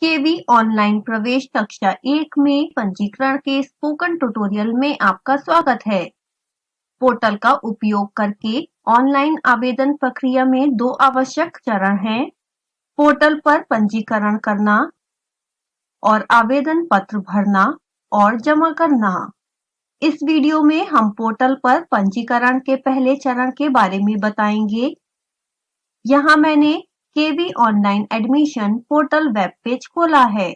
केवी online प्रवेश कक्षा 1 में पंजीकरण के स्पोकन ट्यूटोरियल में आपका स्वागत है। पोर्टल का उपयोग करके ऑनलाइन आवेदन प्रक्रिया में 2 आवश्यक चरण हैं। पोर्टल पर पंजीकरण करना और आवेदन पत्र भरना और जमा करना। इस वीडियो में हम पोर्टल पर पंजीकरण के पहले चरण के बारे में बताएंगे। यहाँ मैंने KV online admission portal web page खोला है।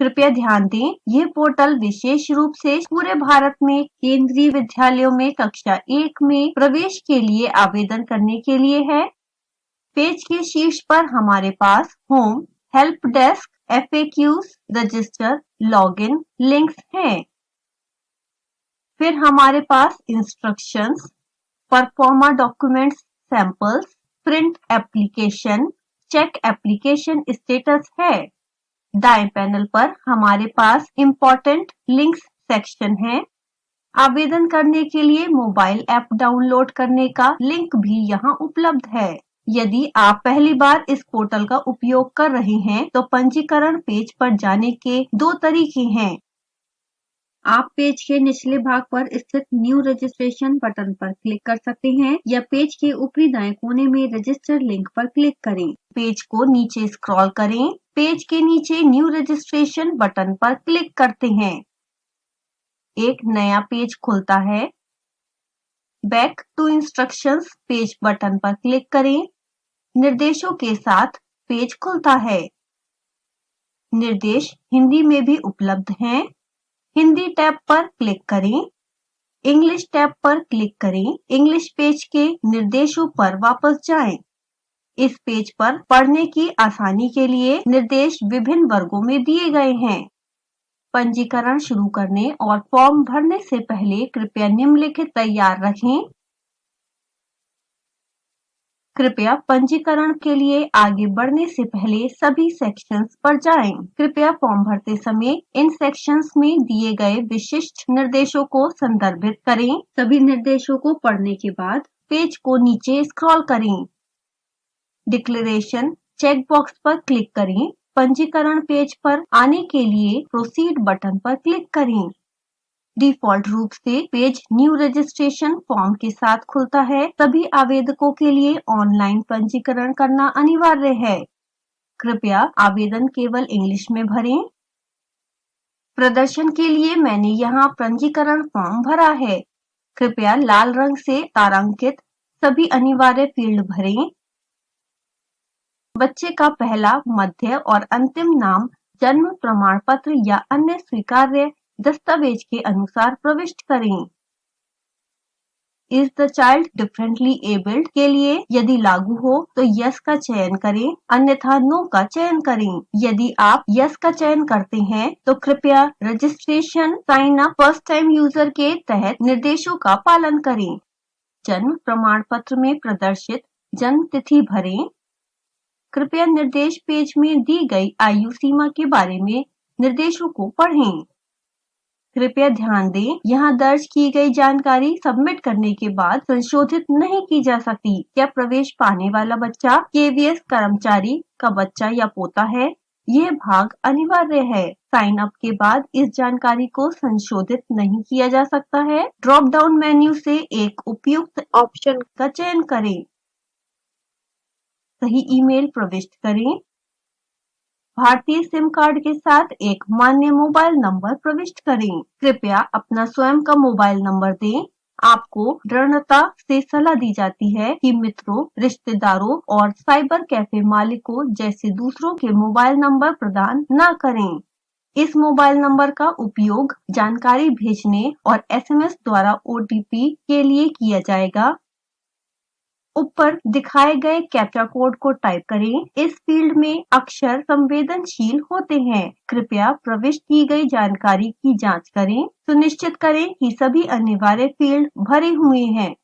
कृपया ध्यान दें, यह पोर्टल विशेष रूप से पूरे भारत में केंद्रीय विद्यालयों में कक्षा 1 में प्रवेश के लिए आवेदन करने के लिए है। पेज के शीर्ष पर हमारे पास home, help desk, FAQs, register, login links हैं। फिर हमारे पास instructions, proforma documents samples, print application, check application status है। दाएं पैनल पर हमारे पास इम्पोर्टेंट लिंक्स सेक्शन है। आवेदन करने के लिए मोबाइल ऐप डाउनलोड करने का लिंक भी यहाँ उपलब्ध है। यदि आप पहली बार इस पोर्टल का उपयोग कर रहे हैं तो पंजीकरण पेज पर जाने के 2 तरीके हैं। आप पेज के निचले भाग पर स्थित न्यू रजिस्ट्रेशन बटन पर क्लिक कर सकते हैं या पेज के ऊपरी दाएं कोने में रजिस्टर लिंक पर क्लिक करें। पेज को नीचे स्क्रॉल करें। पेज के नीचे न्यू रजिस्ट्रेशन बटन पर क्लिक करते हैं। एक नया पेज खुलता है। Back to instructions page button पर क्लिक करें। निर्देशों के साथ पेज खुलता है। निर्देश हिंदी में भी उपलब्ध हैं। हिंदी टैब पर क्लिक करें। इंग्लिश टैब पर क्लिक करें। इंग्लिश पेज के निर्देशों पर वापस जाएं। इस पेज पर पढ़ने की आसानी के लिए निर्देश विभिन्न वर्गों में दिए गए हैं। पंजीकरण शुरू करने और फॉर्म भरने से पहले कृपया निम्नलिखित तैयार रखें। कृपया पंजीकरण के लिए आगे बढ़ने से पहले सभी सेक्शंस पर जाएं। कृपया फॉर्म भरते समय इन सेक्शंस में दिए गए विशिष्ट निर्देशों को संदर्भित करें। सभी निर्देशों को पढ़ने के बाद पेज को नीचे स्क्रॉल करें। डिक्लेरेशन चेक बॉक्स पर क्लिक करें। पंजीकरण पेज पर आने के लिए प्रोसीड बटन पर क्लिक करें। डिफ़ॉल्ट रूप से पेज न्यू रजिस्ट्रेशन फॉर्म के साथ खुलता है। सभी आवेदकों के लिए ऑनलाइन पंजीकरण करना अनिवार्य है। कृपया आवेदन केवल इंग्लिश में भरें। प्रदर्शन के लिए मैंने यहाँ पंजीकरण फॉर्म भरा है। कृपया लाल रंग से तारांकित सभी अनिवार्य फील्ड भरें। बच्चे का पहला, मध्य और अंतिम नाम जन्म प्रमाण पत्र या अन्य स्वीकार्य दस्तावेज के अनुसार प्रविष्ट करें। Is the child differently abled के लिए यदि लागू हो तो यस का चयन करें, अन्यथा नो का चयन करें। यदि आप यस का चयन करते हैं तो कृपया registration sign up first time user के तहत निर्देशों का पालन करें। जन्म प्रमाण पत्र में प्रदर्शित जन्म तिथि भरें। कृपया निर्देश पेज में दी गई आयु सीमा के बारे में निर्देशों को पढ़ें। कृपया ध्यान दें, यहाँ दर्ज की गई जानकारी सबमिट करने के बाद संशोधित नहीं की जा सकती। क्या प्रवेश पाने वाला बच्चा KVS कर्मचारी का बच्चा या पोता है? यह भाग अनिवार्य है। साइन अप के बाद इस जानकारी को संशोधित नहीं किया जा सकता है। ड्रॉप डाउन मेन्यू से एक उपयुक्त ऑप्शन का चयन करें। सही ईमेल प्रविष्ट करें। भारतीय सिम कार्ड के साथ एक मान्य मोबाइल नंबर प्रविष्ट करें। कृपया अपना स्वयं का मोबाइल नंबर दें। आपको दृढ़ता से सलाह दी जाती है कि मित्रों, रिश्तेदारों और साइबर कैफे मालिकों जैसे दूसरों के मोबाइल नंबर प्रदान न करें। इस मोबाइल नंबर का उपयोग जानकारी भेजने और SMS द्वारा OTP के लिए किया जाएगा। ऊपर दिखाए गए कैप्चा कोड को टाइप करें। इस फील्ड में अक्षर संवेदनशील होते हैं। कृपया प्रविष्ट की गई जानकारी की जांच करें। सुनिश्चित करें कि सभी अनिवार्य फील्ड भरे हुए हैं।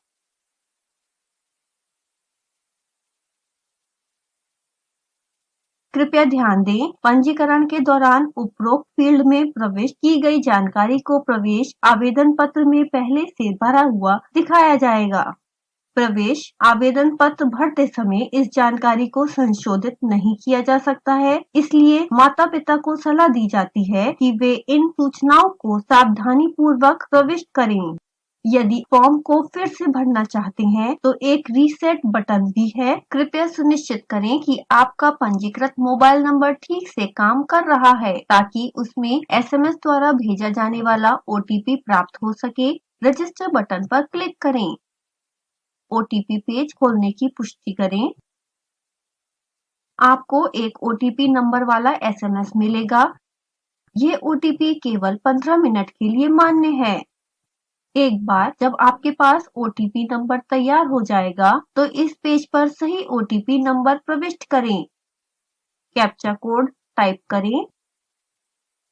कृपया ध्यान दें, पंजीकरण के दौरान उपरोक्त फील्ड में प्रविष्ट की गई जानकारी को प्रवेश आवेदन पत्र में पहले से भरा हुआ दिखाया जाएगा। प्रवेश आवेदन पत्र भरते समय इस जानकारी को संशोधित नहीं किया जा सकता है, इसलिए माता पिता को सलाह दी जाती है कि वे इन सूचनाओं को सावधानी पूर्वक प्रविष्ट करें। यदि फॉर्म को फिर से भरना चाहते हैं तो एक रीसेट बटन भी है। कृपया सुनिश्चित करें कि आपका पंजीकृत मोबाइल नंबर ठीक से काम कर रहा है ताकि उसमें SMS द्वारा भेजा जाने वाला OTP प्राप्त हो सके। रजिस्टर बटन पर क्लिक करें। OTP पेज खोलने की पुष्टि करें। आपको एक OTP नंबर वाला SMS मिलेगा। ये OTP केवल 15 मिनट के लिए मान्य है। एक बार जब आपके पास OTP नंबर तैयार हो जाएगा तो इस पेज पर सही OTP नंबर प्रविष्ट करें। कैप्चा कोड टाइप करें।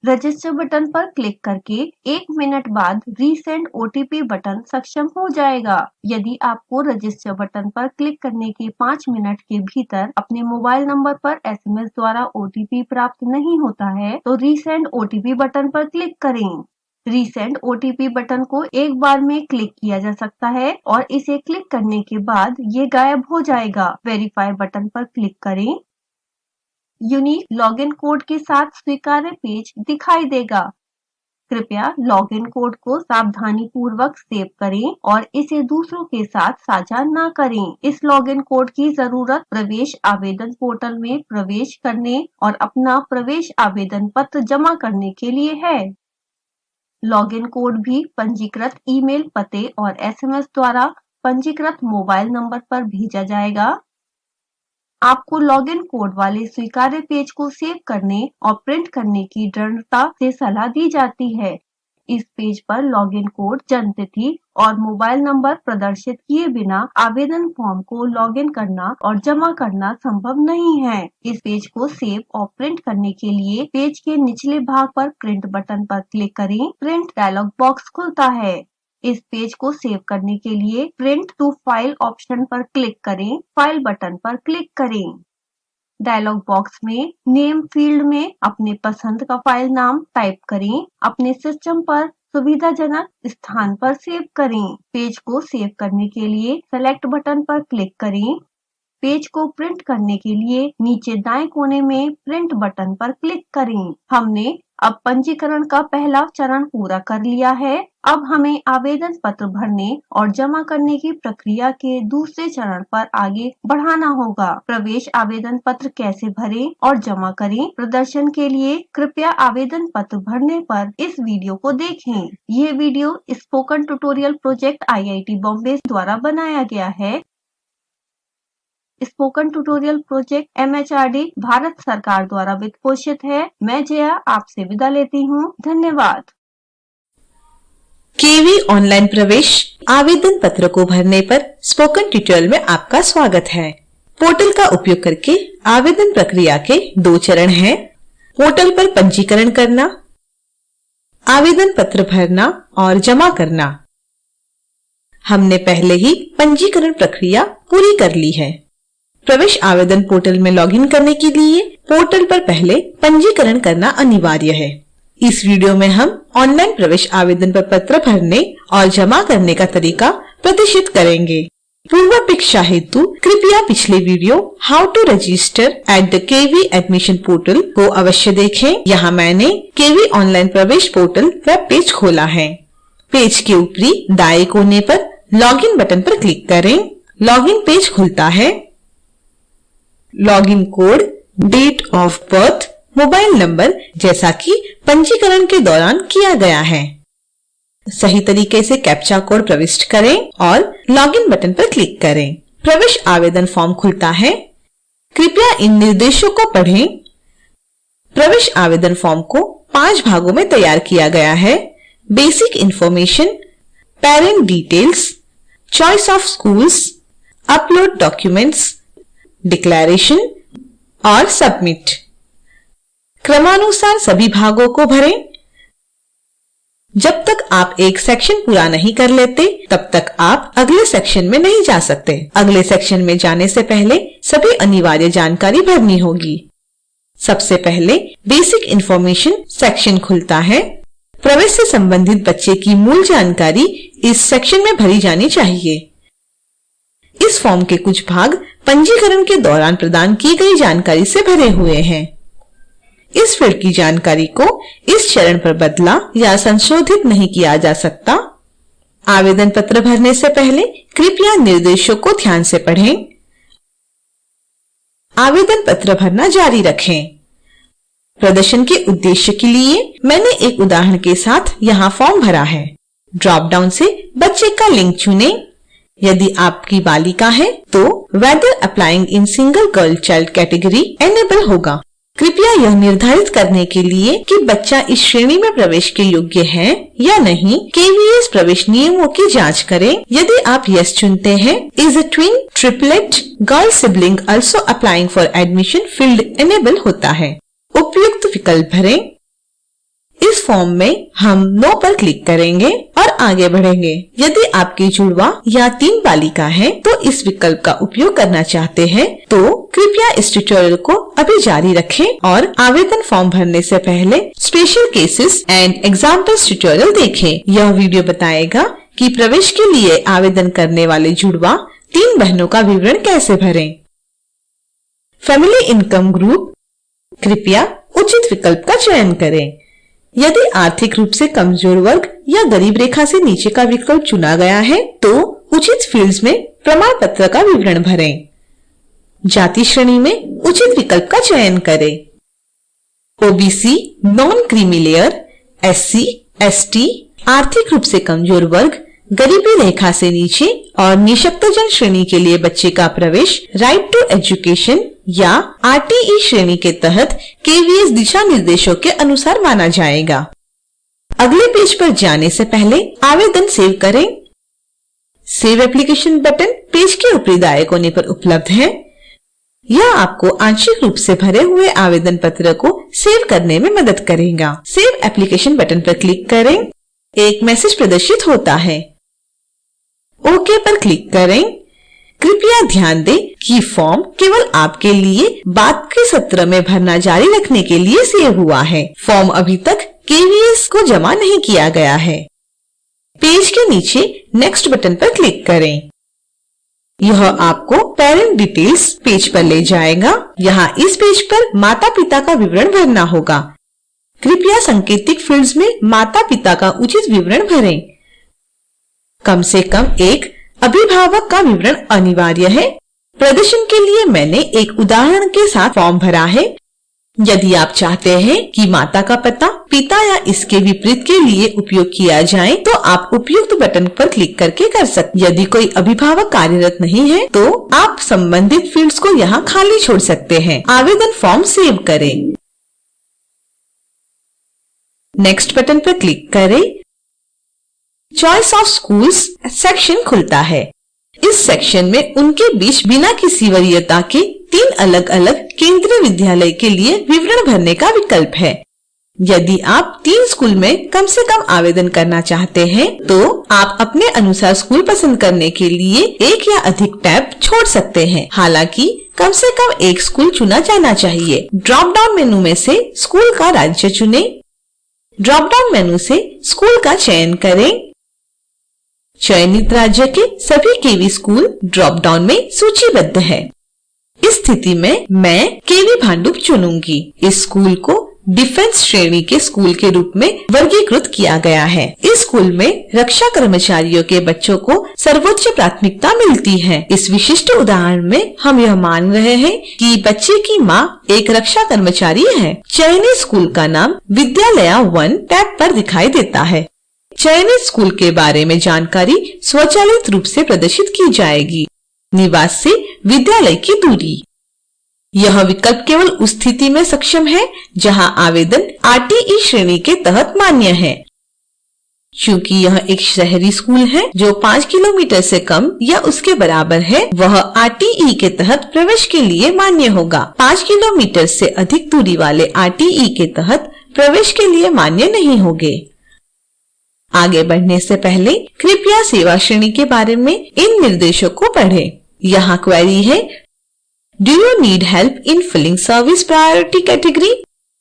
रजिस्टर बटन पर क्लिक करके 1 मिनट बाद रीसेंड OTP बटन सक्षम हो जाएगा। यदि आपको रजिस्टर बटन पर क्लिक करने के 5 मिनट के भीतर अपने मोबाइल नंबर पर SMS द्वारा OTP प्राप्त नहीं होता है तो रीसेंड OTP बटन पर क्लिक करें। रीसेंड OTP बटन को एक बार में क्लिक किया जा सकता है और इसे क्लिक करने के बाद ये गायब हो जाएगा। वेरीफाई बटन पर क्लिक करें। यूनिक लॉगिन कोड के साथ स्वीकार्य पेज दिखाई देगा। कृपया लॉगिन कोड को सावधानी पूर्वक सेव करें और इसे दूसरों के साथ साझा न करें। इस लॉगिन कोड की जरूरत प्रवेश आवेदन पोर्टल में प्रवेश करने और अपना प्रवेश आवेदन पत्र जमा करने के लिए है। लॉगिन कोड भी पंजीकृत ईमेल पते और SMS द्वारा पंजीकृत मोबाइल नंबर पर भेजा जाएगा। आपको लॉगिन कोड वाले स्वीकार्य पेज को सेव करने और प्रिंट करने की दृढ़ता से सलाह दी जाती है। इस पेज पर लॉगिन कोड, जन्मतिथि और मोबाइल नंबर प्रदर्शित किए बिना आवेदन फॉर्म को लॉगिन करना और जमा करना संभव नहीं है। इस पेज को सेव और प्रिंट करने के लिए पेज के निचले भाग पर प्रिंट बटन पर क्लिक करें। प्रिंट डायलॉग बॉक्स खुलता है। इस पेज को सेव करने के लिए प्रिंट टू फाइल ऑप्शन पर क्लिक करें। फाइल बटन पर क्लिक करें। डायलॉग बॉक्स में नेम फील्ड में अपने पसंद का फाइल नाम टाइप करें। अपने सिस्टम पर सुविधाजनक स्थान पर सेव करें। पेज को सेव करने के लिए सेलेक्ट बटन पर क्लिक करें। पेज को प्रिंट करने के लिए नीचे दाएं कोने में प्रिंट बटन पर क्लिक करें। हमने अब पंजीकरण का पहला चरण पूरा कर लिया है। अब हमें आवेदन पत्र भरने और जमा करने की प्रक्रिया के दूसरे चरण पर आगे बढ़ाना होगा। प्रवेश आवेदन पत्र कैसे भरें और जमा करें, प्रदर्शन के लिए कृपया आवेदन पत्र भरने पर इस वीडियो को देखें। ये video spoken tutorial project IIT Bombay द्वारा बनाया गया है। Spoken tutorial project MHRD Bharat सरकार द्वारा वित्त पोषित है। मैं जया आपसे विदा लेती हूँ। धन्यवाद। केवी ऑनलाइन प्रवेश आवेदन पत्र को भरने पर स्पोकन ट्यूटोरियल में आपका स्वागत है। पोर्टल का उपयोग करके आवेदन प्रक्रिया के 2 चरण हैं। पोर्टल पर पंजीकरण करना, आवेदन पत्र भरना और जमा करना। हमने पहले ही पंजीकरण प्रक्रिया पूरी कर ली है। प्रवेश आवेदन पोर्टल में लॉगिन करने के लिए पोर्टल पर पहले पंजीकरण करना अनिवार्य है। इस वीडियो में हम ऑनलाइन प्रवेश आवेदन पर पत्र भरने और जमा करने का तरीका प्रदर्शित करेंगे। पूर्वापेक्षा हेतु कृपया पिछले video how to register at the KV admission portal को अवश्य देखें। यहाँ मैंने केवी ऑनलाइन प्रवेश पोर्टल वेब पेज खोला है। पेज के ऊपरी दाएं कोने पर लॉगिन बटन पर क्लिक करें। लॉगिन पेज खुलता है। Login code, date of birth, mobile number जैसा कि पंजीकरण के दौरान किया गया है। सही तरीके से कैप्चा कोड प्रविष्ट करें और लॉगिन बटन पर क्लिक करें। प्रवेश आवेदन फॉर्म खुलता है। कृपया इन निर्देशों को पढ़ें। प्रवेश आवेदन फॉर्म को 5 भागों में तैयार किया गया है। Basic information, parent details, choice of schools, upload documents, declaration और सबमिट। क्रमानुसार सभी भागों को भरें। जब तक आप एक सेक्शन पूरा नहीं कर लेते तब तक आप अगले सेक्शन में नहीं जा सकते। अगले सेक्शन में जाने से पहले सभी अनिवार्य जानकारी भरनी होगी। सबसे पहले बेसिक इंफॉर्मेशन सेक्शन खुलता है। प्रवेश से संबंधित बच्चे की मूल जानकारी इस सेक्शन में भरी जानी चाहिए। इस फॉर्म के कुछ भाग पंजीकरण के दौरान प्रदान की गई जानकारी से भरे हुए हैं। इस फील्ड की जानकारी को इस चरण पर बदला या संशोधित नहीं किया जा सकता। आवेदन पत्र भरने से पहले कृपया निर्देशों को ध्यान से पढ़ें। आवेदन पत्र भरना जारी रखें। प्रदर्शन के उद्देश्य के लिए मैंने एक उदाहरण के साथ यहाँ फॉर्म भरा है। ड्रॉप डाउन से बच्चे का लिंक चुनें। यदि आपकी बालिका है तो whether applying in single girl child category enable होगा। कृपया यह निर्धारित करने के लिए कि बच्चा इस श्रेणी में प्रवेश के योग्य है या नहीं, KVS प्रवेश नियमों की जांच करें। यदि आप यस चुनते हैं, is a twin, triplet, girl sibling also applying for admission field enable होता है। उपयुक्त विकल्प भरें। इस फॉर्म में हम नो पर क्लिक करेंगे और आगे बढ़ेंगे। यदि आपकी जुड़वा या 3 बालिका है तो इस विकल्प का उपयोग करना चाहते हैं तो कृपया इस ट्यूटोरियल को अभी जारी रखें और आवेदन फॉर्म भरने से पहले special cases and examples tutorial देखें। यह वीडियो बताएगा कि प्रवेश के लिए आवेदन करने वाले जुड़वा 3 बहनों का विवरण कैसे भरें। फैमिली इनकम ग्रुप, कृपया उचित विकल्प का चयन करें। यदि आर्थिक रूप से कमजोर वर्ग या गरीब रेखा से नीचे का विकल्प चुना गया है तो उचित फील्ड्स में प्रमाण पत्र का विवरण भरें। जाति श्रेणी में उचित विकल्प का चयन करें। OBC, non creamy layer, SC, ST, आर्थिक रूप से कमजोर वर्ग, गरीबी रेखा से नीचे और निःशक्तजन श्रेणी के लिए बच्चे का प्रवेश राइट टू एजुकेशन या RTE श्रेणी के तहत KVS दिशा निर्देशों के अनुसार माना जाएगा। अगले पेज पर जाने से पहले आवेदन सेव करें। सेव एप्लीकेशन बटन पेज के ऊपरी दाएं कोने पर उपलब्ध है। यह आपको आंशिक रूप से भरे हुए आवेदन पत्र को सेव करने में मदद करेगा। सेव एप्लीकेशन बटन पर क्लिक करें। एक मैसेज प्रदर्शित होता है। ओके पर क्लिक करें। कृपया ध्यान दें कि फॉर्म केवल आपके लिए बाद के सत्र में भरना जारी रखने के लिए सेव हुआ है। फॉर्म अभी तक KVS को जमा नहीं किया गया है। पेज के नीचे नेक्स्ट बटन पर क्लिक करें। यह आपको पेरेंट डिटेल्स पेज पर ले जाएगा। यहाँ इस पेज पर माता पिता का विवरण भरना होगा। कृपया सांकेतिक फील्ड्स में माता पिता का उचित विवरण भरें। कम से कम एक अभिभावक का विवरण अनिवार्य है। प्रदर्शन के लिए मैंने एक उदाहरण के साथ फॉर्म भरा है। यदि आप चाहते हैं कि माता का पता पिता या इसके विपरीत के लिए उपयोग किया जाए तो आप उपयुक्त बटन पर क्लिक करके कर सकते। यदि कोई अभिभावक कार्यरत नहीं है तो आप संबंधित फील्ड्स को यहाँ खाली छोड़ सकते हैं। आवेदन फॉर्म सेव करें। नेक्स्ट बटन पर क्लिक करें। चॉइस ऑफ स्कूल्स सेक्शन खुलता है। इस सेक्शन में उनके बीच बिना किसी वरीयता के 3 अलग अलग केंद्रीय विद्यालय के लिए विवरण भरने का विकल्प है। यदि आप 3 स्कूल में कम से कम आवेदन करना चाहते हैं तो आप अपने अनुसार स्कूल पसंद करने के लिए एक या अधिक टैब छोड़ सकते हैं। हालांकि कम से कम एक स्कूल चुना जाना चाहिए। ड्रॉप डाउन मेनू में से स्कूल का राज्य चुनें। ड्रॉप डाउन मेनू से स्कूल का चयन करें। चयनित राज्य के सभी KV स्कूल ड्रॉप डाउन में सूचीबद्ध है। इस स्थिति में मैं KV भांडुप चुनूंगी। इस स्कूल को डिफेंस श्रेणी के स्कूल के रूप में वर्गीकृत किया गया है। इस स्कूल में रक्षा कर्मचारियों के बच्चों को सर्वोच्च प्राथमिकता मिलती है। इस विशिष्ट उदाहरण में हम यह मान रहे हैं कि बच्चे की माँ एक रक्षा कर्मचारी है। चयनित स्कूल का नाम विद्यालया 1 टैब पर दिखाई देता है। चयनित स्कूल के बारे में जानकारी स्वचालित रूप से प्रदर्शित की जाएगी। निवास से विद्यालय की दूरी। यह विकल्प केवल उस स्थिति में सक्षम है जहां आवेदन RTE श्रेणी के तहत मान्य है। चूंकि यह एक शहरी स्कूल है जो 5 किलोमीटर से कम या उसके बराबर है, वह RTE के तहत प्रवेश के लिए मान्य होगा। 5 किलोमीटर से अधिक दूरी वाले RTE के तहत प्रवेश के लिए मान्य नहीं होंगे। आगे बढ़ने से पहले कृपया सेवा श्रेणी के बारे में इन निर्देशों को पढ़ें। यहाँ क्वेरी है, do you need help in filling service priority category?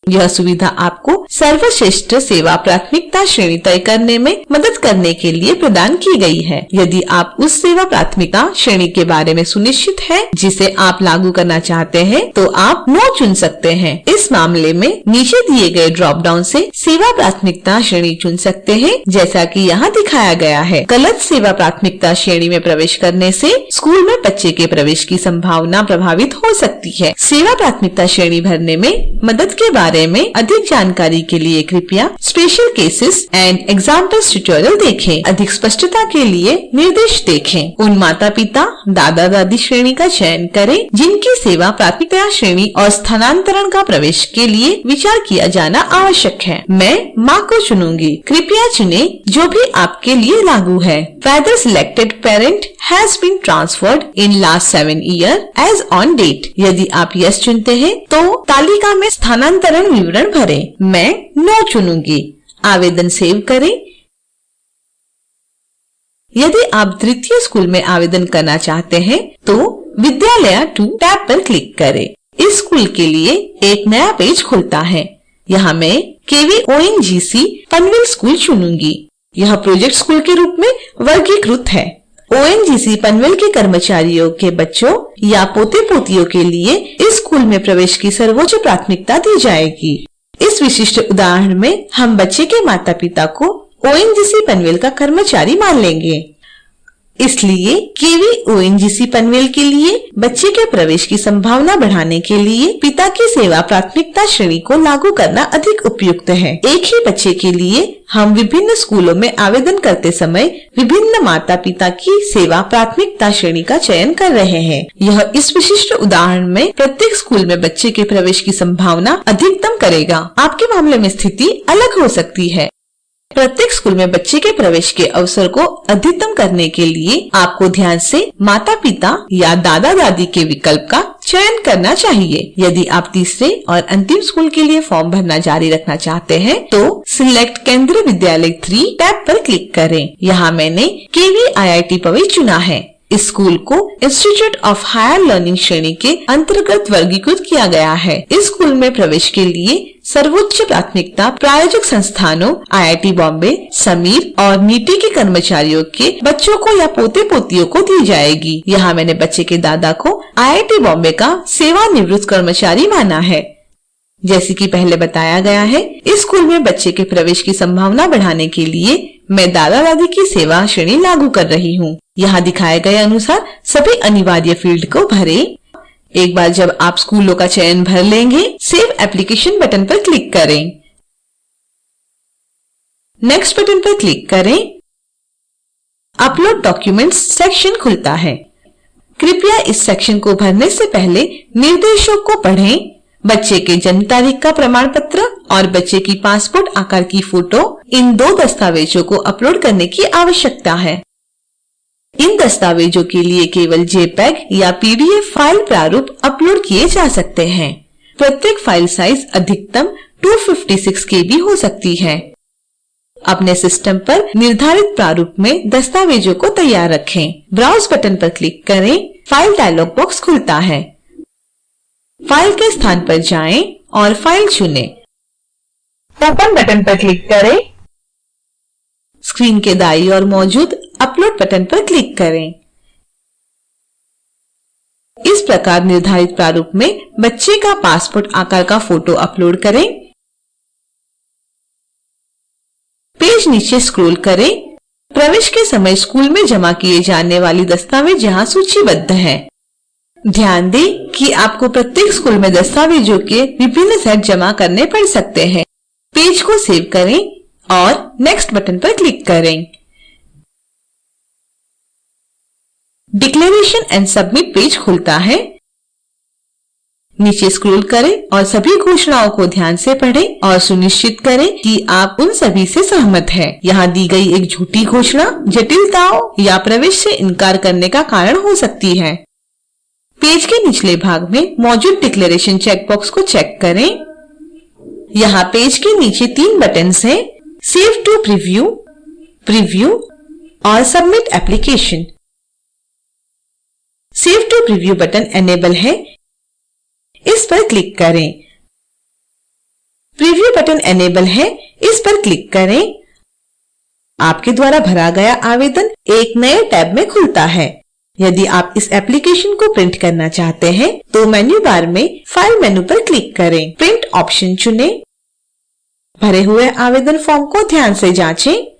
यह सुविधा आपको सर्वश्रेष्ठ सेवा प्राथमिकता श्रेणी तय करने में मदद करने के लिए प्रदान की गई है। यदि आप उस सेवा प्राथमिकता श्रेणी के बारे में सुनिश्चित हैं जिसे आप लागू करना चाहते हैं, तो आप नो चुन सकते हैं। इस मामले में नीचे दिए गए ड्रॉप डाउन से सेवा प्राथमिकता श्रेणी चुन सकते हैं, जैसा कि यहाँ दिखाया गया है। गलत सेवा प्राथमिकता श्रेणी में प्रवेश करने से स्कूल में बच्चे के प्रवेश की संभावना प्रभावित हो सकती है। सेवा प्राथमिकता श्रेणी भरने में मदद के बारे में अधिक जानकारी के लिए कृपया special cases and examples tutorial देखें। अधिक स्पष्टता के लिए निर्देश देखें। उन माता पिता दादा दादी श्रेणी का चयन करें जिनकी सेवा प्राथमिकता श्रेणी और स्थानांतरण का प्रवेश के लिए विचार किया जाना आवश्यक है। मैं माँ को चुनूंगी। कृपया चुने जो भी आपके लिए लागू है। Whether selected parent has been transferred in last 7 years as on date। यदि आप यस चुनते हैं तो तालिका में स्थानांतरण विवरण भरें। मैं नो चुनूंगी। आवेदन सेव करें। यदि आप द्वितीय स्कूल में आवेदन करना चाहते हैं तो विद्यालय 2 टैब पर क्लिक करें। इस स्कूल के लिए एक नया पेज खुलता है। यहाँ मैं KVONGC पनवेल स्कूल चुनूंगी। यह प्रोजेक्ट स्कूल के रूप में वर्गीकृत है। ONGC पनवेल के कर्मचारियों के बच्चों या पोते पोतियों के लिए इस स्कूल में प्रवेश की सर्वोच्च प्राथमिकता दी जाएगी। इस विशिष्ट उदाहरण में हम बच्चे के माता पिता को ONGC पनवेल का कर्मचारी मान लेंगे। इसलिए KVONGC पनवेल के लिए बच्चे के प्रवेश की संभावना बढ़ाने के लिए पिता की सेवा प्राथमिकता श्रेणी को लागू करना अधिक उपयुक्त है। एक ही बच्चे के लिए हम विभिन्न स्कूलों में आवेदन करते समय विभिन्न माता पिता की सेवा प्राथमिकता श्रेणी का चयन कर रहे हैं। यह इस विशिष्ट उदाहरण में प्रत्येक स्कूल में बच्चे के प्रवेश की संभावना अधिकतम करेगा। आपके मामले में स्थिति अलग हो सकती है। प्रत्येक स्कूल में बच्चे के प्रवेश के अवसर को अधिकतम करने के लिए आपको ध्यान से माता पिता या दादा दादी के विकल्प का चयन करना चाहिए। यदि आप तीसरे और अंतिम स्कूल के लिए फॉर्म भरना जारी रखना चाहते हैं तो सिलेक्ट केंद्रीय विद्यालय 3 टैब पर क्लिक करें। यहाँ मैंने KVIIT पवई चुना है। इस स्कूल को इंस्टीट्यूट ऑफ हायर लर्निंग श्रेणी के अंतर्गत वर्गीकृत किया गया है। इस स्कूल में प्रवेश के लिए सर्वोच्च प्राथमिकता प्रायोजक संस्थानों IIT बॉम्बे, समीर और नीति के कर्मचारियों के बच्चों को या पोते पोतियों को दी जाएगी। यहाँ मैंने बच्चे के दादा को IIT बॉम्बे का सेवानिवृत्त कर्मचारी माना है। जैसे कि पहले बताया गया है, इस स्कूल में बच्चे के प्रवेश की संभावना बढ़ाने के लिए मैं दादा दादी की सेवा श्रेणी लागू कर रही हूँ। यहाँ दिखाए गए अनुसार सभी अनिवार्य फील्ड को भरें। एक बार जब आप स्कूलों का चयन भर लेंगे, सेव एप्लीकेशन बटन पर क्लिक करें। नेक्स्ट बटन पर क्लिक करें। अपलोड डॉक्यूमेंट्स सेक्शन खुलता है। कृपया इस सेक्शन को भरने से पहले निर्देशों को पढ़ें। बच्चे के जन्म तारीख का प्रमाण पत्र और बच्चे की पासपोर्ट आकार की फोटो, इन 2 दस्तावेजों को अपलोड करने की आवश्यकता है। इन दस्तावेजों के लिए केवल JPEG या PDF फाइल प्रारूप अपलोड किए जा सकते हैं। प्रत्येक फाइल साइज अधिकतम 256 KB हो सकती है। अपने सिस्टम पर निर्धारित प्रारूप में दस्तावेजों को तैयार रखें। ब्राउज बटन पर क्लिक करें। फाइल डायलॉग बॉक्स खुलता है। फाइल के स्थान पर जाएं और फाइल चुनें। ओपन बटन पर क्लिक करें। स्क्रीन के दाईं ओर मौजूद अपलोड बटन पर क्लिक करें। इस प्रकार निर्धारित प्रारूप में बच्चे का पासपोर्ट आकार का फोटो अपलोड करें। पेज नीचे स्क्रॉल करें। प्रवेश के समय स्कूल में जमा किए जाने वाली दस्तावेज यहाँ सूचीबद्ध हैं। ध्यान दें कि आपको प्रत्येक स्कूल में दस्तावेजों के विभिन्न सेट जमा करने पड़ सकते हैं। पेज को सेव करें और नेक्स्ट बटन पर क्लिक करें। डिक्लेरेशन एंड सबमिट पेज खुलता है। नीचे स्क्रॉल करें और सभी घोषणाओं को ध्यान से पढ़ें और सुनिश्चित करें कि आप उन सभी से सहमत हैं। यहाँ दी गई एक झूठी घोषणा जटिलताओं या प्रवेश से इनकार करने का कारण हो सकती है। पेज के निचले भाग में मौजूद डिक्लेरेशन चेकबॉक्स को चेक करें। यहाँ पेज के नीचे 3 बटन्स हैं, सेव टू प्रीव्यू, प्रीव्यू और submit application. Save to preview button enable है, इस पर क्लिक करें। प्रीव्यू बटन एनेबल है, इस पर क्लिक करें। आपके द्वारा भरा गया आवेदन एक नए टैब में खुलता है। यदि आप इस एप्लीकेशन को प्रिंट करना चाहते हैं तो मेन्यू बार में फाइल मेनू पर क्लिक करें, प्रिंट ऑप्शन चुनें। भरे हुए आवेदन फॉर्म को ध्यान से जांचें।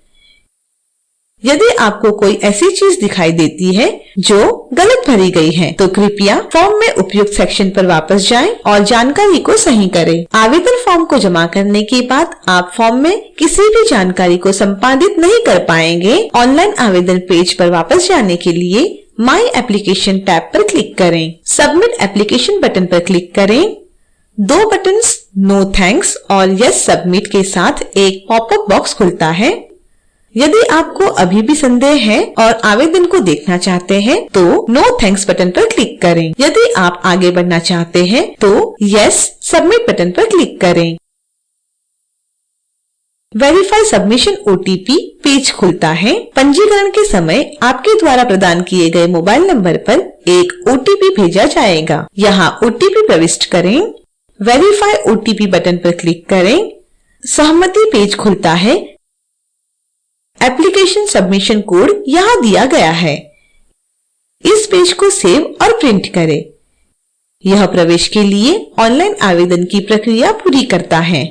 यदि आपको कोई ऐसी चीज दिखाई देती है जो गलत भरी गई है तो कृपया फॉर्म में उपयुक्त सेक्शन पर वापस जाएं और जानकारी को सही करें। आवेदन फॉर्म को जमा करने के बाद आप फॉर्म में किसी भी जानकारी को संपादित नहीं कर पाएंगे। ऑनलाइन आवेदन पेज पर वापस जाने के लिए माई एप्लीकेशन टैब पर क्लिक करें। सबमिट एप्लीकेशन बटन पर क्लिक करें। दो बटन्स नो थैंक्स और यस सबमिट के साथ एक पॉपअप बॉक्स खुलता है। यदि आपको अभी भी संदेह है और आवेदन को देखना चाहते हैं तो नो थैंक्स बटन पर क्लिक करें। यदि आप आगे बढ़ना चाहते हैं तो यस सबमिट बटन पर क्लिक करें। वेरीफाई सबमिशन ओटीपी पेज खुलता है। पंजीकरण के समय आपके द्वारा प्रदान किए गए मोबाइल नंबर पर एक ओटीपी भेजा जाएगा। यहाँ ओटीपी प्रविष्ट करें। वेरीफाई ओटीपी बटन पर क्लिक करें। सहमति पेज खुलता है। एप्लीकेशन सबमिशन कोड यहाँ दिया गया है। इस पेज को सेव और प्रिंट करें। यह प्रवेश के लिए ऑनलाइन आवेदन की प्रक्रिया पूरी करता है।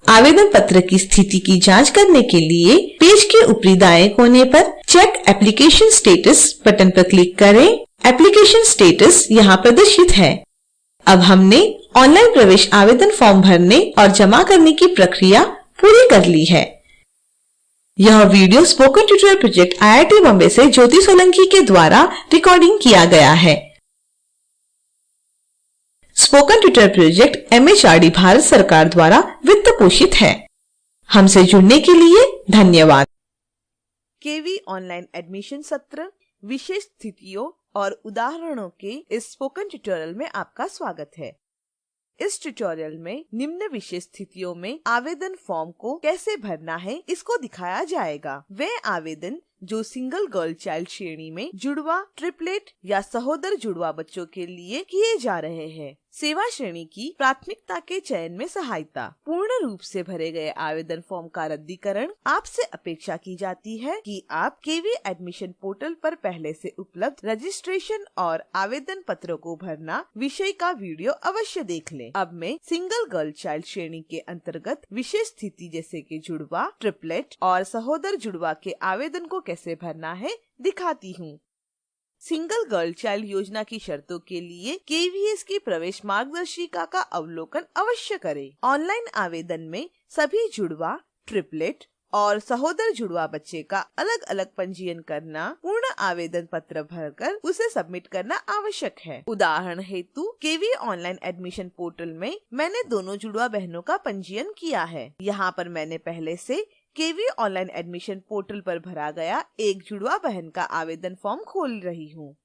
आवेदन पत्र की स्थिति की जांच करने के लिए पेज के ऊपरी दाएं कोने पर चेक एप्लीकेशन स्टेटस बटन पर क्लिक करें। एप्लीकेशन स्टेटस यहाँ प्रदर्शित है। अब हमने ऑनलाइन प्रवेश आवेदन फॉर्म भरने और जमा करने की प्रक्रिया पूरी कर ली है। यह video spoken tutorial project IIT Bombay से ज्योति सोलंकी के द्वारा रिकॉर्डिंग किया गया है। Spoken tutorial project MHRD Bharat सरकार द्वारा वित्त पोषित है। हमसे जुड़ने के लिए धन्यवाद। केवी ऑनलाइन एडमिशन सत्र विशेष स्थितियों और उदाहरणों के इस स्पोकन ट्यूटोरियल में आपका स्वागत है। इस ट्यूटोरियल में निम्न विशेष स्थितियों में आवेदन फॉर्म को कैसे भरना है इसको दिखाया जाएगा। वे आवेदन जो सिंगल गर्ल चाइल्ड श्रेणी में जुड़वा, ट्रिपलेट या सहोदर जुड़वा बच्चों के लिए किए जा रहे हैं। सेवा श्रेणी की प्राथमिकता के चयन में सहायता। पूर्ण रूप से भरे गए आवेदन फॉर्म का रद्दीकरण। आपसे अपेक्षा की जाती है कि आप केवी एडमिशन पोर्टल पर पहले से उपलब्ध रजिस्ट्रेशन और आवेदन पत्रों को भरना विषय का वीडियो अवश्य देख लें। अब मैं सिंगल गर्ल चाइल्ड श्रेणी के अंतर्गत विशेष स्थिति जैसे कि जुड़वा, ट्रिपलेट और सहोदर जुड़वा के आवेदन को कैसे भरना है दिखाती हूँ। सिंगल गर्ल चाइल्ड योजना की शर्तों के लिए KVS की प्रवेश मार्गदर्शिका का अवलोकन अवश्य करें। ऑनलाइन आवेदन में सभी जुड़वा, ट्रिपलेट और सहोदर जुड़वा बच्चे का अलग अलग पंजीयन करना, पूर्ण आवेदन पत्र भरकर उसे सबमिट करना आवश्यक है। उदाहरण हेतु केवी ऑनलाइन एडमिशन पोर्टल में मैंने दोनों जुड़वा बहनों का पंजीयन किया है। यहाँ पर मैंने पहले से केवी ऑनलाइन एडमिशन पोर्टल पर भरा गया एक जुड़वा बहन का आवेदन फॉर्म खोल रही हूँ।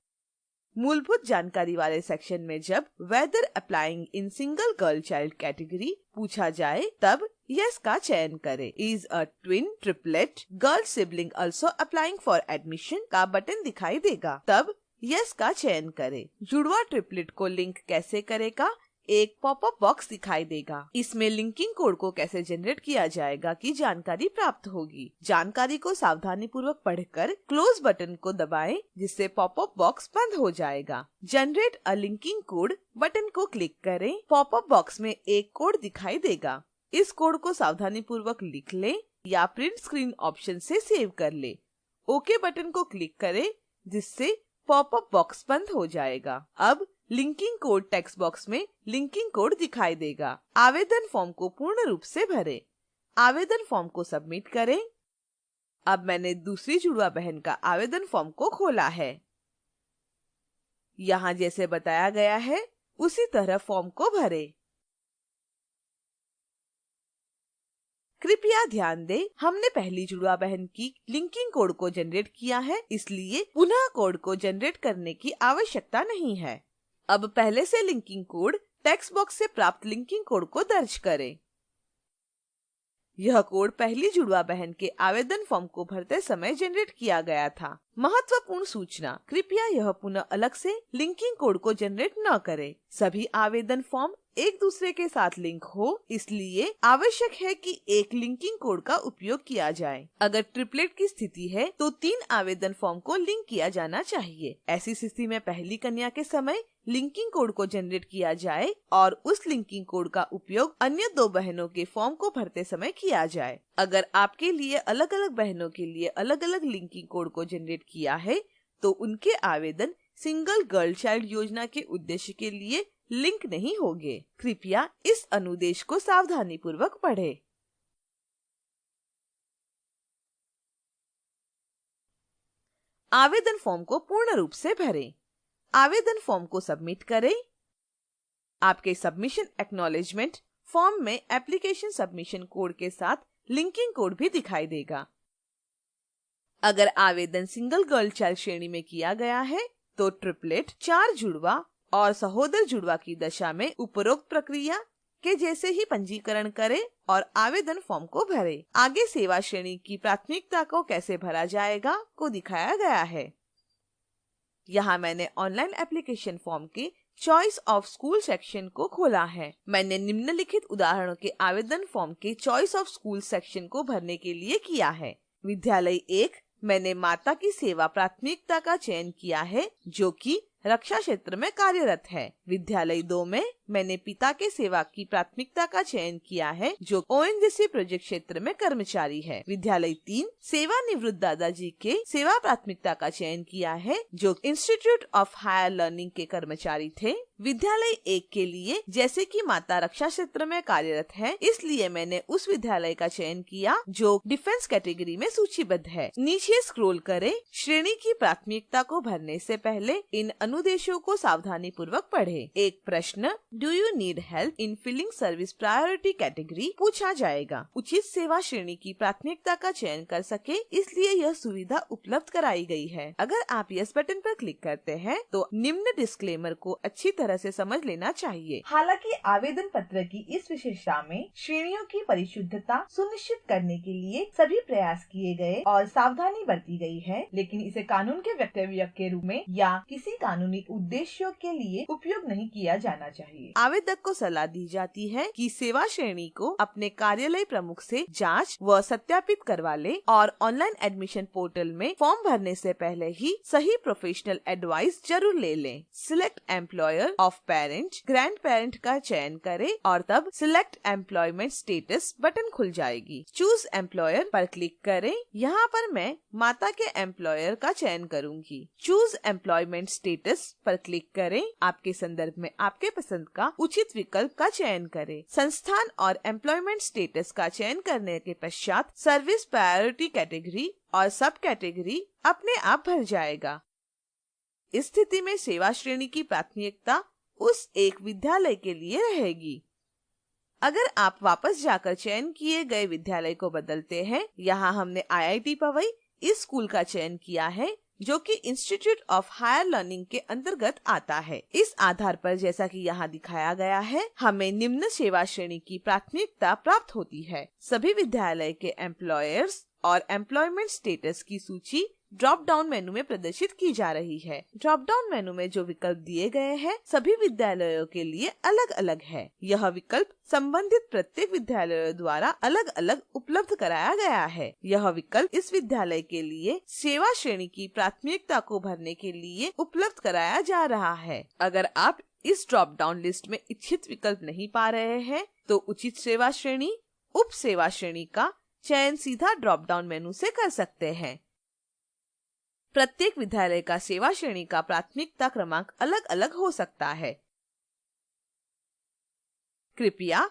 मूलभूत जानकारी वाले सेक्शन में जब whether applying in single girl child category पूछा जाए तब यस का चयन करें। Is a twin, triplet, girl sibling also applying for admission का बटन दिखाई देगा, तब यस का चयन करें। जुड़वा ट्रिपलेट को लिंक कैसे करेगा, एक पॉपअप बॉक्स दिखाई देगा। इसमें लिंकिंग कोड को कैसे जनरेट किया जाएगा की जानकारी प्राप्त होगी। जानकारी को सावधानी पूर्वक पढ़कर क्लोज बटन को दबाएं, जिससे पॉपअप बॉक्स बंद हो जाएगा। Generate a linking code button को क्लिक करें। पॉपअप बॉक्स में एक कोड दिखाई देगा। इस कोड को सावधानी पूर्वक लिख लें या प्रिंट स्क्रीन ऑप्शन से सेव कर ले। ओके बटन को क्लिक करें, जिससे पॉपअप बॉक्स बंद हो जाएगा। अब लिंकिंग कोड टेक्स्ट बॉक्स में लिंकिंग कोड दिखाई देगा। आवेदन फॉर्म को पूर्ण रूप से भरें। आवेदन फॉर्म को सबमिट करें। अब मैंने दूसरी जुड़वा बहन का आवेदन फॉर्म को खोला है। यहाँ जैसे बताया गया है उसी तरह फॉर्म को भरें। कृपया ध्यान दें, हमने पहली जुड़वा बहन की लिंकिंग कोड को जनरेट किया है, इसलिए पुनः कोड को जनरेट करने की आवश्यकता नहीं है। अब पहले से लिंकिंग कोड टेक्स्ट बॉक्स से प्राप्त लिंकिंग कोड को दर्ज करें। यह कोड पहली जुड़वा बहन के आवेदन फॉर्म को भरते समय जनरेट किया गया था। महत्वपूर्ण सूचना, कृपया यह पुनः अलग से लिंकिंग कोड को जनरेट न करें। सभी आवेदन फॉर्म एक दूसरे के साथ लिंक हो, इसलिए आवश्यक है कि एक लिंकिंग कोड का उपयोग किया जाए। अगर ट्रिपलेट की स्थिति है तो 3 आवेदन फॉर्म को लिंक किया जाना चाहिए। ऐसी स्थिति में पहली कन्या के समय लिंकिंग कोड को जनरेट किया जाए और उस लिंकिंग कोड का उपयोग अन्य 2 बहनों के फॉर्म को भरते समय किया जाए। अगर आपके लिए अलग-अलग बहनों के लिए अलग-अलग लिंकिंग कोड को जनरेट किया है तो उनके आवेदन सिंगल गर्ल चाइल्ड योजना के उद्देश्य के लिए लिंक नहीं होंगे। कृपया इस अनुदेश को सावधानीपूर्वक पढ़ें। आवेदन फॉर्म को पूर्ण रूप से भरें। आवेदन फॉर्म को सबमिट करें। आपके सबमिशन एक्नॉलेजमेंट फॉर्म में एप्लीकेशन सबमिशन कोड के साथ लिंकिंग कोड भी दिखाई देगा। अगर आवेदन सिंगल गर्ल चाइल्ड श्रेणी में किया गया है तो ट्रिपलेट, 4 जुड़वा और सहोदर जुड़वा की दशा में उपरोक्त प्रक्रिया के जैसे ही पंजीकरण करें और आवेदन फॉर्म को भरें। आगे सेवा श्रेणी की प्राथमिकता को कैसे भरा जाएगा को दिखाया गया है। यहाँ मैंने ऑनलाइन एप्लीकेशन फॉर्म के चॉइस ऑफ स्कूल सेक्शन को खोला है। मैंने निम्नलिखित उदाहरणों के आवेदन फॉर्म के चॉइस ऑफ स्कूल सेक्शन को भरने के लिए किया है। विद्यालय 1 मैंने माता की सेवा प्राथमिकता का चयन किया है जो कि रक्षा क्षेत्र में कार्यरत है। विद्यालय 2 में मैंने पिता के सेवा की प्राथमिकता का चयन किया है जो ओएनजीसी प्रोजेक्ट क्षेत्र में कर्मचारी है। विद्यालय 3 सेवानिवृत्त दादाजी के सेवा प्राथमिकता का चयन किया है जो इंस्टीट्यूट ऑफ हायर लर्निंग के कर्मचारी थे। विद्यालय 1 के लिए जैसे कि माता रक्षा क्षेत्र में कार्यरत है, इसलिए मैंने उस विद्यालय का चयन किया जो डिफेंस कैटेगरी में सूचीबद्ध है। नीचे स्क्रॉल करें। श्रेणी की प्राथमिकता को भरने से पहले इन अनुदेशों को सावधानी पूर्वक पढ़ें। एक प्रश्न do you need help in filling service priority category पूछा जाएगा। उचित सेवा श्रेणी की प्राथमिकता का चयन कर सके इसलिए यह सुविधा उपलब्ध कराई गई है। अगर आप यस बटन पर क्लिक करते हैं तो निम्न डिस्क्लेमर को अच्छी तरह से समझ लेना चाहिए। हालांकि आवेदन पत्र की इस विशेषता में श्रेणियों की परिशुद्धता सुनिश्चित करने के लिए सभी प्रयास किए गए और सावधानी बरती गई है, लेकिन इसे कानून के वक्तव्य के रूप में या किसी कानूनी उद्देश्यों के लिए उपयोग नहीं किया जाना चाहिए। आवेदक को सलाह दी जाती है कि सेवा श्रेणी को अपने कार्यालय प्रमुख से जांच व सत्यापित करवा ले और ऑनलाइन एडमिशन पोर्टल में फॉर्म भरने से पहले ही सही प्रोफेशनल एडवाइस जरूर ले लें। Select employer of parent grand parent का चयन करें और तब सिलेक्ट एम्प्लॉयमेंट स्टेटस बटन खुल जाएगी। चूज एम्प्लॉयर पर क्लिक करें। यहाँ पर मैं माता के एम्प्लॉयर का चयन करूंगी। चूज एम्प्लॉयमेंट स्टेटस पर क्लिक करें। आपके संदर्भ में आपके पसंद का उचित विकल्प का चयन करें। संस्थान और एम्प्लॉयमेंट स्टेटस का चयन करने के पश्चात सर्विस प्रायोरिटी कैटेगरी और सब कैटेगरी अपने आप भर जाएगा। इस स्थिति में सेवा श्रेणी की प्राथमिकता उस एक विद्यालय के लिए रहेगी। अगर आप वापस जाकर चयन किए गए विद्यालय को बदलते हैं, यहाँ हमने IIT पवई इस स्कूल का चयन किया है जो कि इंस्टीट्यूट ऑफ हायर लर्निंग के अंतर्गत आता है। इस आधार पर जैसा कि यहाँ दिखाया गया है, हमें निम्न सेवा श्रेणी की प्राथमिकता प्राप्त होती है। सभी विद्यालय के एम्प्लॉयर्स और एम्प्लॉयमेंट स्टेटस की सूची ड्रॉप डाउन मेनू में प्रदर्शित की जा रही है। ड्रॉप डाउन मेनू में जो विकल्प दिए गए हैं सभी विद्यालयों के लिए अलग अलग है। यह विकल्प संबंधित प्रत्येक विद्यालय द्वारा अलग अलग उपलब्ध कराया गया है। यह विकल्प इस विद्यालय के लिए सेवा श्रेणी की प्राथमिकता को भरने के लिए उपलब्ध कराया जा रहा है। अगर आप इस ड्रॉप डाउन लिस्ट में इच्छित विकल्प नहीं पा रहे हैं तो उचित सेवा श्रेणी, उप सेवा श्रेणी का चयन सीधा ड्रॉप डाउन मेनू से कर सकते हैं। प्रत्येक विद्यालय का सेवा श्रेणी का प्राथमिकता क्रमांक अलग अलग हो सकता है। कृपया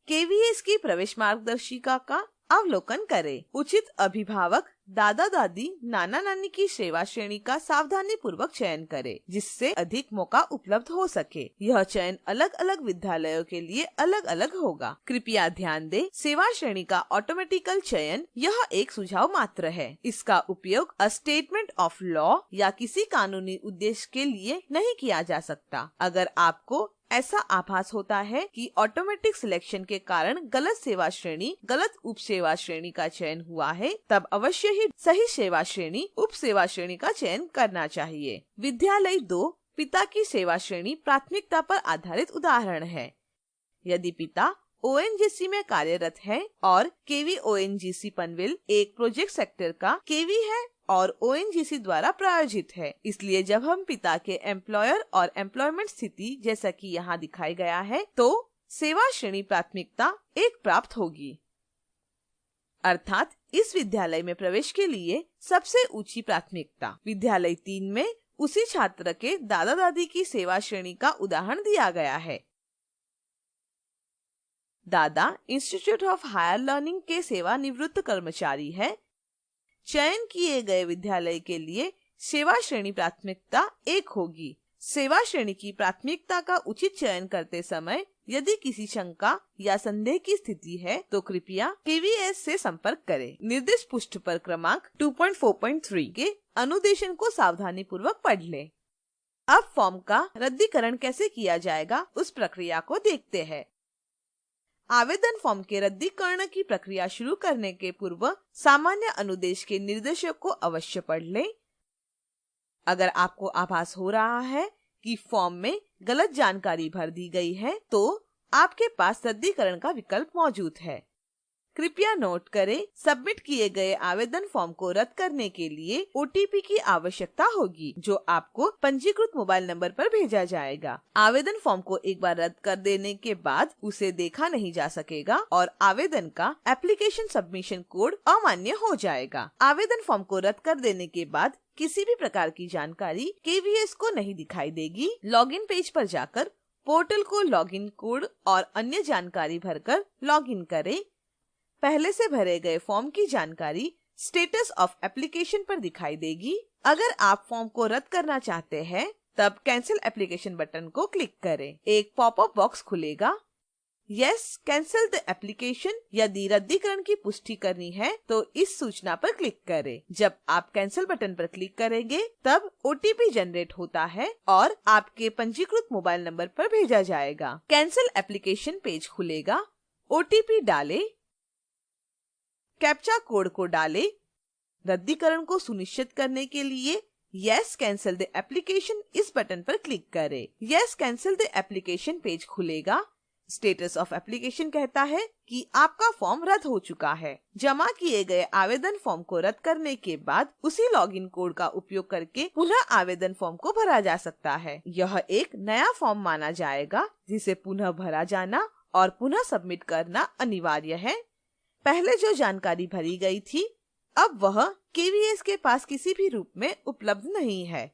KVS की प्रवेश मार्गदर्शिका का अवलोकन करें। उचित अभिभावक दादा दादी नाना नानी की सेवा श्रेणी का सावधानी पूर्वक चयन करें जिससे अधिक मौका उपलब्ध हो सके। यह चयन अलग अलग विद्यालयों के लिए अलग अलग होगा। कृपया ध्यान दें, सेवा श्रेणी का ऑटोमेटिकल चयन यह एक सुझाव मात्र है। इसका उपयोग अ स्टेटमेंट ऑफ लॉ या किसी कानूनी उद्देश्य के लिए नहीं किया जा सकता। अगर आपको ऐसा आभास होता है कि ऑटोमेटिक सिलेक्शन के कारण गलत सेवा श्रेणी, गलत उप सेवा श्रेणी का चयन हुआ है, तब अवश्य ही सही सेवा श्रेणी, उप सेवा श्रेणी का चयन करना चाहिए। विद्यालय 2 पिता की सेवा श्रेणी प्राथमिकता पर आधारित उदाहरण है। यदि पिता ओएनजीसी में कार्यरत है और KVONGC पनवेल एक प्रोजेक्ट सेक्टर का केवी है और ओएनजीसी द्वारा प्रायोजित है। इसलिए जब हम पिता के एम्प्लॉयर और एम्प्लॉयमेंट स्थिति जैसा कि यहाँ दिखाया गया है तो सेवा श्रेणी प्राथमिकता 1 प्राप्त होगी। अर्थात इस विद्यालय में प्रवेश के लिए सबसे ऊंची प्राथमिकता। विद्यालय 3 में उसी छात्र के दादा दादी की सेवा श्रेणी का उदाहरण दिया गया है। दादा इंस्टीट्यूट ऑफ हायर लर्निंग के सेवानिवृत्त कर्मचारी है। चयन किए गए विद्यालय के लिए सेवा श्रेणी प्राथमिकता 1 होगी। सेवा श्रेणी की प्राथमिकता का उचित चयन करते समय यदि किसी शंका या संदेह की स्थिति है तो कृपया KVS से संपर्क करें। निर्दिष्ट पृष्ठ पर क्रमांक 2.4.3 के अनुदेशन को सावधानी पूर्वक पढ़ लें। अब फॉर्म का रद्दीकरण कैसे किया जाएगा उस प्रक्रिया को देखते हैं। आवेदन फॉर्म के रद्दीकरण की प्रक्रिया शुरू करने के पूर्व सामान्य अनुदेश के निर्देशों को अवश्य पढ़ लें। अगर आपको आभास हो रहा है कि फॉर्म में गलत जानकारी भर दी गई है तो आपके पास रद्दीकरण का विकल्प मौजूद है। कृपया नोट करें, सबमिट किए गए आवेदन फॉर्म को रद्द करने के लिए OTP की आवश्यकता होगी जो आपको पंजीकृत मोबाइल नंबर पर भेजा जाएगा। आवेदन फॉर्म को एक बार रद्द कर देने के बाद उसे देखा नहीं जा सकेगा और आवेदन का एप्लीकेशन सबमिशन कोड अमान्य हो जाएगा। आवेदन फॉर्म को रद्द कर देने के बाद किसी भी प्रकार की जानकारी KVS को नहीं दिखाई देगी। लॉगिन पेज पर जाकर पोर्टल को लॉगिन कोड और अन्य जानकारी भरकर लॉगिन करें। पहले से भरे गए फॉर्म की जानकारी स्टेटस ऑफ एप्लीकेशन पर दिखाई देगी। अगर आप फॉर्म को रद्द करना चाहते हैं तब कैंसिल एप्लीकेशन बटन को क्लिक करें। एक पॉपअप बॉक्स खुलेगा। यस कैंसिल द एप्लीकेशन यदि रद्दीकरण की पुष्टि करनी है तो इस सूचना पर क्लिक करें। जब आप कैंसिल बटन पर क्लिक करेंगे तब OTP जनरेट होता है और आपके पंजीकृत मोबाइल नंबर पर भेजा जाएगा। कैंसिल एप्लीकेशन पेज खुलेगा। OTP डालें, कैप्चा कोड को डालें। रद्दीकरण को सुनिश्चित करने के लिए यस कैंसिल द एप्लीकेशन इस बटन पर क्लिक करें। Yes cancel the application page खुलेगा। स्टेटस ऑफ एप्लीकेशन कहता है कि आपका फॉर्म रद्द हो चुका है। जमा किए गए आवेदन फॉर्म को रद्द करने के बाद उसी लॉगिन कोड का उपयोग करके पुनः आवेदन फॉर्म को भरा जा सकता है। यह एक नया फॉर्म माना जाएगा जिसे पुनः भरा जाना और पुनः सबमिट करना अनिवार्य है। पहले जो जानकारी भरी गई थी अब वह KVS के पास किसी भी रूप में उपलब्ध नहीं है।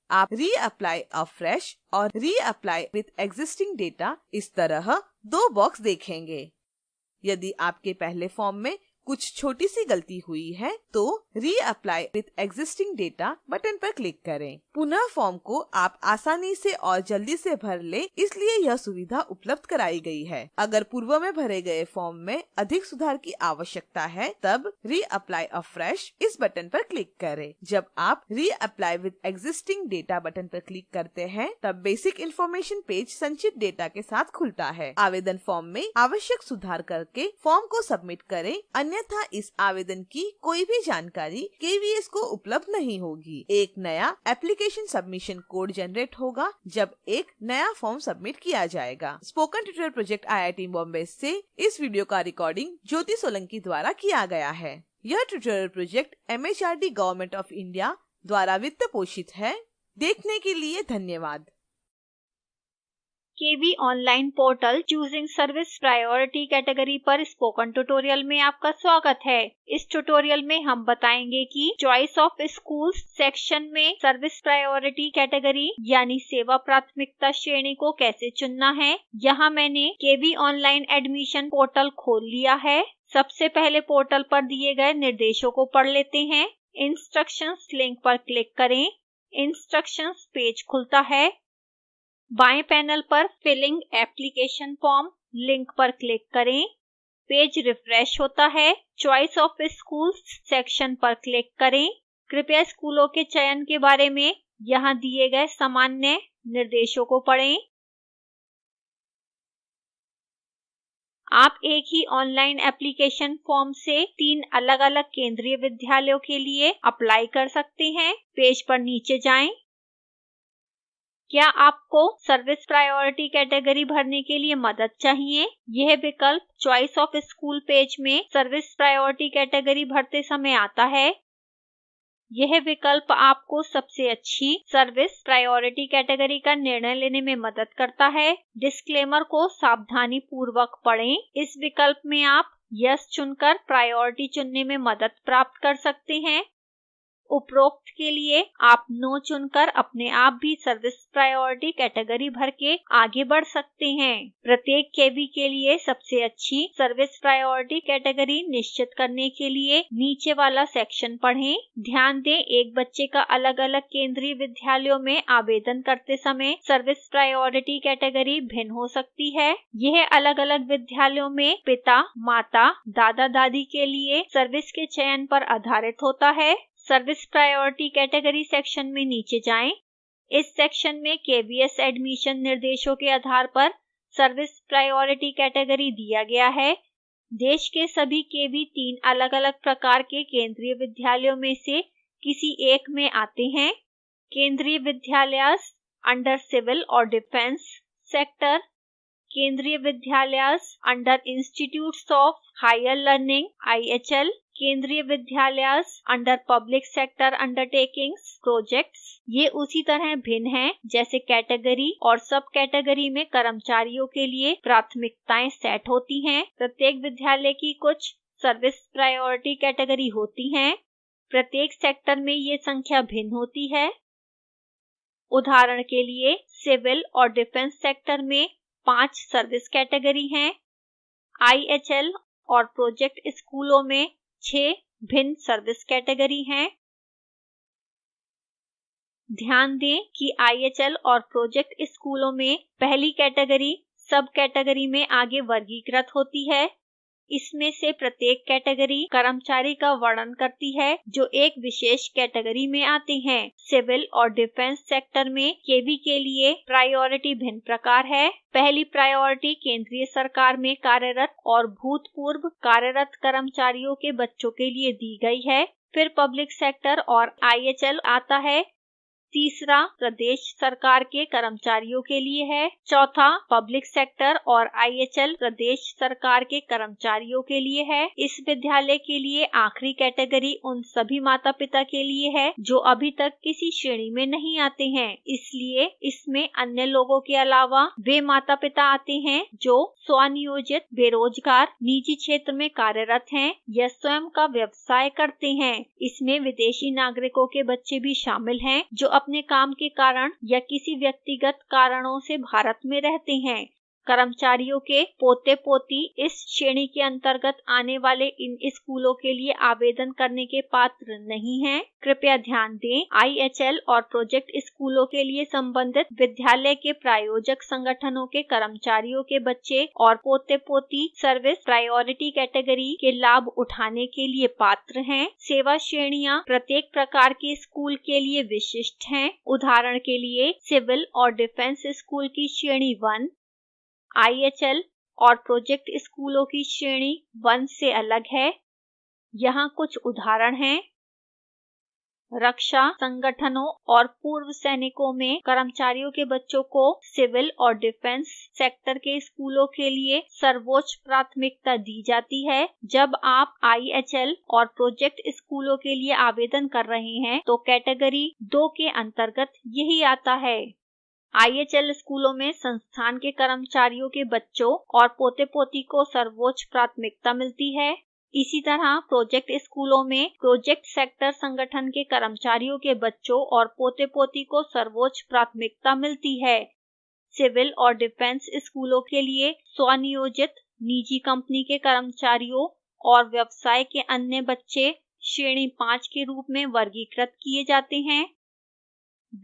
आप रीअप्लाई अफ्रेश और रीअप्लाई विथ एग्जिस्टिंग डेटा इस तरह 2 बॉक्स देखेंगे। यदि आपके पहले फॉर्म में कुछ छोटी सी गलती हुई है तो reapply with existing data button पर क्लिक करें। पुनः फॉर्म को आप आसानी से और जल्दी से भर ले इसलिए यह सुविधा उपलब्ध कराई गई है। अगर पूर्व में भरे गए फॉर्म में अधिक सुधार की आवश्यकता है तब रीअप्लाई अफ्रेश इस बटन पर क्लिक करें। जब आप reapply with existing data button पर क्लिक करते हैं तब बेसिक इन्फॉर्मेशन पेज संचित डेटा के साथ खुलता है। आवेदन फॉर्म में आवश्यक सुधार करके फॉर्म को सबमिट करें, अन्यथा इस आवेदन की कोई भी जानकारी KVS को उपलब्ध नहीं होगी। एक नया एप्लीकेशन सबमिशन कोड जनरेट होगा जब एक नया फॉर्म सबमिट किया जाएगा। Spoken tutorial project IIT Bombay से इस वीडियो का रिकॉर्डिंग ज्योति सोलंकी द्वारा किया गया है। यह tutorial project MHRD government of India द्वारा वित्त पोषित है। देखने के लिए धन्यवाद। KV online portal choosing service priority category पर स्पोकन ट्यूटोरियल में आपका स्वागत है। इस ट्यूटोरियल में हम बताएंगे कि चॉइस ऑफ स्कूल्स सेक्शन में सर्विस प्रायोरिटी कैटेगरी यानी सेवा प्राथमिकता श्रेणी को कैसे चुनना है। यहाँ मैंने केवी ऑनलाइन एडमिशन पोर्टल खोल लिया है। सबसे पहले पोर्टल पर दिए गए निर्देशों को पढ़ लेते हैं। इंस्ट्रक्शंस लिंक पर क्लिक करें। इंस्ट्रक्शंस पेज खुलता है। बाएं पैनल पर फिलिंग एप्लीकेशन फॉर्म लिंक पर क्लिक करें। पेज रिफ्रेश होता है। चॉइस ऑफ स्कूल्स सेक्शन पर क्लिक करें। कृपया स्कूलों के चयन के बारे में यहां दिए गए सामान्य निर्देशों को पढ़ें। आप एक ही ऑनलाइन एप्लीकेशन फॉर्म से 3 अलग-अलग केंद्रीय विद्यालयों के लिए अप्लाई कर सकते हैं। पेज पर नीचे जाएं। क्या आपको सर्विस प्रायोरिटी कैटेगरी भरने के लिए मदद चाहिए? यह विकल्प चॉइस ऑफ स्कूल पेज में सर्विस प्रायोरिटी कैटेगरी भरते समय आता है। यह विकल्प आपको सबसे अच्छी सर्विस प्रायोरिटी कैटेगरी का निर्णय लेने में मदद करता है। डिस्क्लेमर को सावधानीपूर्वक पढ़ें। इस विकल्प में आप यस चुनकर प्रायोरिटी चुनने में मदद प्राप्त कर सकते हैं। उपरोक्त के लिए आप नो चुनकर अपने आप भी सर्विस प्रायोरिटी कैटेगरी भर के आगे बढ़ सकते हैं। प्रत्येक केवी के लिए सबसे अच्छी सर्विस प्रायोरिटी कैटेगरी निश्चित करने के लिए नीचे वाला सेक्शन पढ़ें। ध्यान दें, एक बच्चे का अलग अलग केंद्रीय विद्यालयों में आवेदन करते समय सर्विस प्रायोरिटी कैटेगरी भिन्न हो सकती है। यह अलग अलग विद्यालयों में पिता, माता, दादा दादी के लिए सर्विस के चयन पर आधारित होता है। सर्विस प्रायोरिटी कैटेगरी सेक्शन में नीचे जाएं। इस सेक्शन में केवीएस एडमिशन निर्देशों के आधार पर सर्विस प्रायोरिटी कैटेगरी दिया गया है। देश के सभी केवी 3 अलग अलग प्रकार के केंद्रीय विद्यालयों में से किसी एक में आते हैं। केंद्रीय विद्यालय अंडर सिविल और defence sector, Kendriya Vidyalaya under institutes of higher learning IHL, Kendriya Vidyalaya under public sector undertakings projects. ये उसी तरह भिन्न हैं जैसे कैटेगरी और सब कैटेगरी में कर्मचारियों के लिए प्राथमिकताएं सेट होती हैं। प्रत्येक विद्यालय की कुछ सर्विस प्रायोरिटी कैटेगरी होती हैं। प्रत्येक सेक्टर में ये संख्या भिन्न होती है। उदाहरण के लिए सिविल और डिफेंस सेक्टर में 5 सर्विस कैटेगरी हैं। IHL और प्रोजेक्ट स्कूलों में 6 भिन्न सर्विस कैटेगरी हैं। ध्यान दें कि IHL और प्रोजेक्ट स्कूलों में पहली कैटेगरी सब कैटेगरी में आगे वर्गीकृत होती है। इसमें से प्रत्येक कैटेगरी कर्मचारी का वर्णन करती है जो एक विशेष कैटेगरी में आते हैं। सिविल और डिफेंस सेक्टर में केवी के लिए प्रायोरिटी भिन्न प्रकार है। पहली प्रायोरिटी केंद्रीय सरकार में कार्यरत और भूतपूर्व कार्यरत कर्मचारियों के बच्चों के लिए दी गई है। फिर पब्लिक सेक्टर और IHL आता है। तीसरा प्रदेश सरकार के कर्मचारियों के लिए है। चौथा पब्लिक सेक्टर और IHL प्रदेश सरकार के कर्मचारियों के लिए है। इस विद्यालय के लिए आखिरी कैटेगरी उन सभी माता पिता के लिए है जो अभी तक किसी श्रेणी में नहीं आते हैं। इसलिए इसमें अन्य लोगों के अलावा वे माता पिता आते हैं जो स्वनियोजित, बेरोजगार, निजी क्षेत्र में कार्यरत हैं या स्वयं का व्यवसाय करते हैं। इसमें विदेशी नागरिकों के बच्चे भी शामिल हैं जो अपने काम के कारण या किसी व्यक्तिगत कारणों से भारत में रहते हैं। कर्मचारियों के पोते पोती इस श्रेणी के अंतर्गत आने वाले इन स्कूलों के लिए आवेदन करने के पात्र नहीं हैं। कृपया ध्यान दें, IHL और प्रोजेक्ट स्कूलों के लिए संबंधित विद्यालय के प्रायोजक संगठनों के कर्मचारियों के बच्चे और पोते पोती सर्विस प्रायोरिटी कैटेगरी के लाभ उठाने के लिए पात्र हैं। सेवा श्रेणियां प्रत्येक प्रकार के स्कूल के लिए विशिष्ट हैं। उदाहरण के लिए सिविल और डिफेंस स्कूल की श्रेणी 1, IHL और प्रोजेक्ट स्कूलों की श्रेणी 1 से अलग है। यहाँ कुछ उदाहरण हैं। रक्षा संगठनों और पूर्व सैनिकों में कर्मचारियों के बच्चों को सिविल और डिफेंस सेक्टर के स्कूलों के लिए सर्वोच्च प्राथमिकता दी जाती है। जब आप IHL और प्रोजेक्ट स्कूलों के लिए आवेदन कर रहे हैं तो कैटेगरी 2 के अंतर्गत यही आता है। IHL स्कूलों में संस्थान के कर्मचारियों के बच्चों और पोते पोती को सर्वोच्च प्राथमिकता मिलती है। इसी तरह प्रोजेक्ट स्कूलों में प्रोजेक्ट सेक्टर संगठन के कर्मचारियों के बच्चों और पोते पोती को सर्वोच्च प्राथमिकता मिलती है। सिविल और डिफेंस स्कूलों के लिए स्वनियोजित, निजी कंपनी के कर्मचारियों और व्यवसाय के अन्य बच्चे श्रेणी 5 के रूप में वर्गीकृत किए जाते हैं।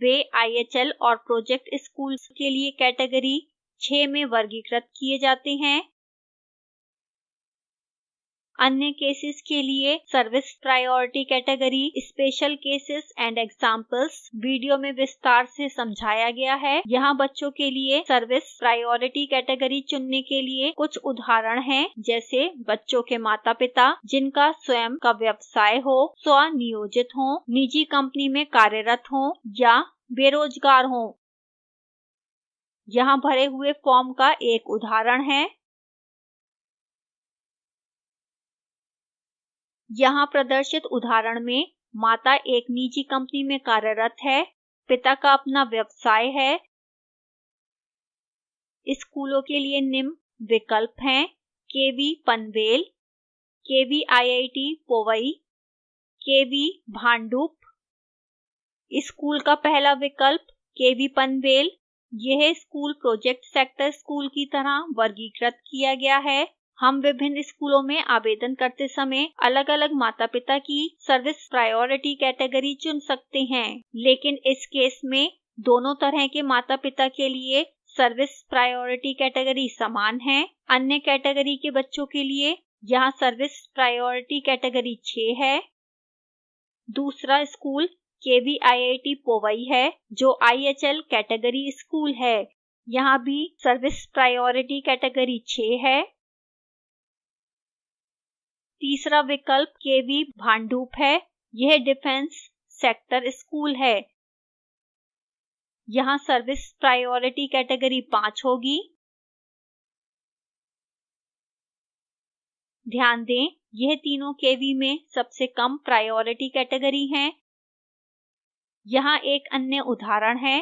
वे IHL और प्रोजेक्ट स्कूल्स के लिए कैटेगरी 6 में वर्गीकृत किए जाते हैं। अन्य केसेस के लिए service priority category, special cases and examples video में विस्तार से समझाया गया है। यहाँ बच्चों के लिए सर्विस प्रायोरिटी कैटेगरी चुनने के लिए कुछ उदाहरण हैं, जैसे बच्चों के माता पिता जिनका स्वयं का व्यवसाय हो, स्वनियोजित हो, निजी कंपनी में कार्यरत हो या बेरोजगार हो। यहां भरे हुए फॉर्म का एक उदाहरण है। यहां प्रदर्शित उदाहरण में माता एक निजी कंपनी में कार्यरत है। पिता का अपना व्यवसाय है। स्कूलों के लिए निम्न विकल्प हैं: केवी पनवेल, केवी आईआईटी पोवई, केवी भांडुप। स्कूल का पहला विकल्प केवी पनवेल, यह स्कूल प्रोजेक्ट सेक्टर स्कूल की तरह वर्गीकृत किया गया है। हम विभिन्न स्कूलों में आवेदन करते समय अलग अलग माता पिता की सर्विस प्रायोरिटी कैटेगरी चुन सकते हैं, लेकिन इस केस में दोनों तरह के माता पिता के लिए सर्विस प्रायोरिटी कैटेगरी समान है। अन्य कैटेगरी के बच्चों के लिए यहां सर्विस प्रायोरिटी कैटेगरी 6 है। दूसरा स्कूल केवी आईआईटी पोवई है, जो IHL कैटेगरी स्कूल है। यहां भी सर्विस प्रायोरिटी कैटेगरी 6 है। तीसरा विकल्प केवी भांडुप है, यह डिफेंस सेक्टर स्कूल है। यहां सर्विस प्रायोरिटी कैटेगरी 5 होगी। ध्यान दें, यह तीनों केवी में सबसे कम प्रायोरिटी कैटेगरी हैं। यहां एक अन्य उदाहरण है।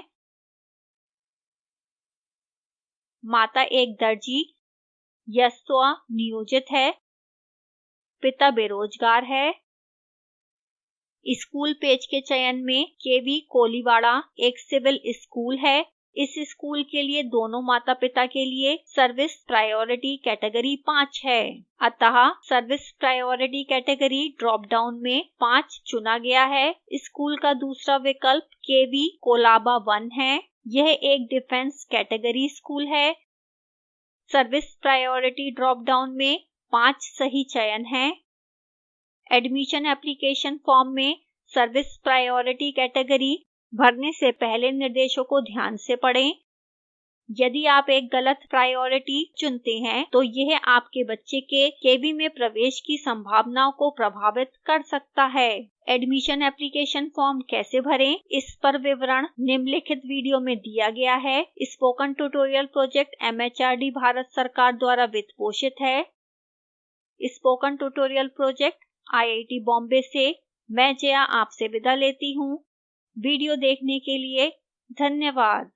माता एक दर्जी या स्व नियोजित है। पिता बेरोजगार है। स्कूल पेज के चयन में केवी कोलीवाड़ा एक सिविल स्कूल है। इस स्कूल के लिए दोनों माता पिता के लिए सर्विस प्रायोरिटी कैटेगरी 5 है। अतः service priority category drop down में 5 चुना गया है। स्कूल का दूसरा विकल्प केवी कोलाबा 1 है, यह एक डिफेंस कैटेगरी स्कूल है। सर्विस प्रायोरिटी ड्रॉप डाउन में 5 सही चयन हैं। एडमिशन एप्लीकेशन फॉर्म में सर्विस प्रायोरिटी कैटेगरी भरने से पहले निर्देशों को ध्यान से पढ़ें। यदि आप एक गलत प्रायोरिटी चुनते हैं तो यह आपके बच्चे के केवी में प्रवेश की संभावनाओं को प्रभावित कर सकता है। एडमिशन एप्लीकेशन फॉर्म कैसे भरें, इस पर विवरण निम्नलिखित वीडियो में दिया गया है। Spoken tutorial project MHRD Bharat सरकार द्वारा वित्त पोषित है। Spoken tutorial project IIT Bombay से मैं जया आपसे विदा लेती हूं। वीडियो देखने के लिए धन्यवाद।